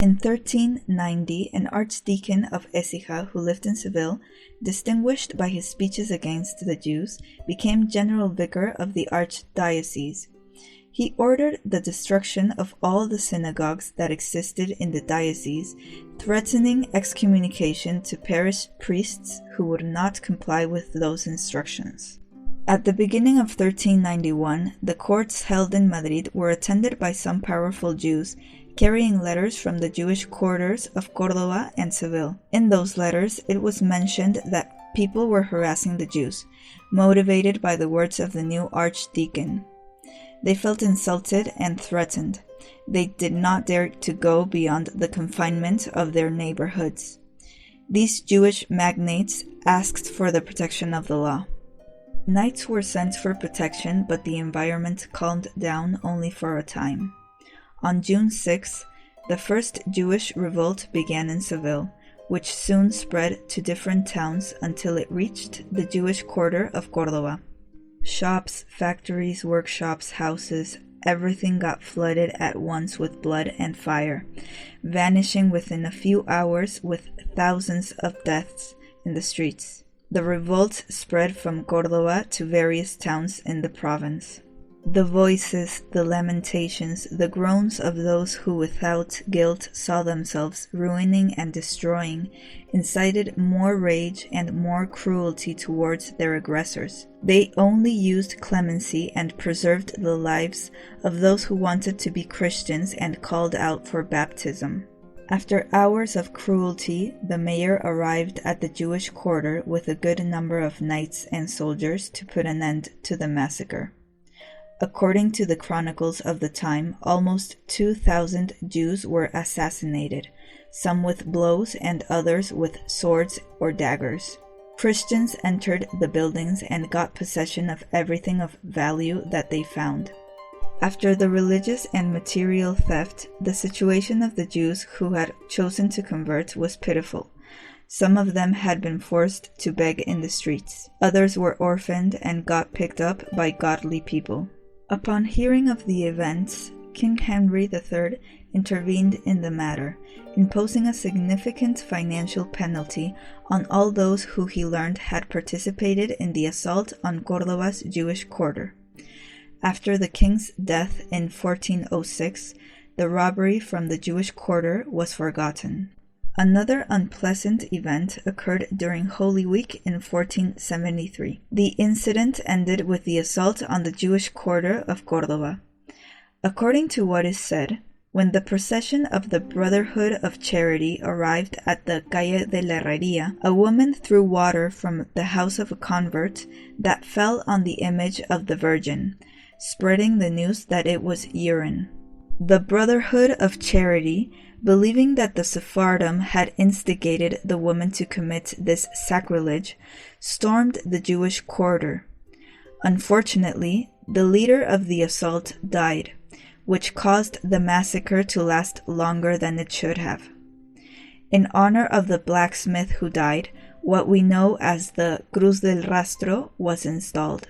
In 1390, an archdeacon of Écija who lived in Seville, distinguished by his speeches against the Jews, became general vicar of the archdiocese. He ordered the destruction of all the synagogues that existed in the diocese, threatening excommunication to parish priests who would not comply with those instructions. At the beginning of 1391, the courts held in Madrid were attended by some powerful Jews, carrying letters from the Jewish quarters of Cordoba and Seville. In those letters, it was mentioned that people were harassing the Jews, motivated by the words of the new archdeacon. They felt insulted and threatened. They did not dare to go beyond the confinement of their neighborhoods. These Jewish magnates asked for the protection of the law. Knights were sent for protection, but the environment calmed down only for a time. On June 6, the first Jewish revolt began in Seville, which soon spread to different towns until it reached the Jewish quarter of Córdoba. Shops, factories, workshops, houses, everything got flooded at once with blood and fire, vanishing within a few hours with thousands of deaths in the streets. The revolt spread from Córdoba to various towns in the province. The voices, the lamentations, the groans of those who without guilt saw themselves ruining and destroying incited more rage and more cruelty towards their aggressors. They only used clemency and preserved the lives of those who wanted to be Christians and called out for baptism. After hours of cruelty, the mayor arrived at the Jewish quarter with a good number of knights and soldiers to put an end to the massacre. According to the chronicles of the time, almost 2,000 Jews were assassinated, some with blows and others with swords or daggers. Christians entered the buildings and got possession of everything of value that they found. After the religious and material theft, the situation of the Jews who had chosen to convert was pitiful. Some of them had been forced to beg in the streets. Others were orphaned and got picked up by godly people. Upon hearing of the events, King Henry III intervened in the matter, imposing a significant financial penalty on all those who he learned had participated in the assault on Cordoba's Jewish quarter. After the king's death in 1406, the robbery from the Jewish quarter was forgotten. Another unpleasant event occurred during Holy Week in 1473. The incident ended with the assault on the Jewish quarter of Cordoba. According to what is said, when the procession of the Brotherhood of Charity arrived at the Calle de la Herrería, a woman threw water from the house of a convert that fell on the image of the Virgin, spreading the news that it was urine. The Brotherhood of Charity, believing that the Sephardim had instigated the woman to commit this sacrilege, stormed the Jewish quarter. Unfortunately, the leader of the assault died, which caused the massacre to last longer than it should have. In honor of the blacksmith who died, what we know as the Cruz del Rastro was installed.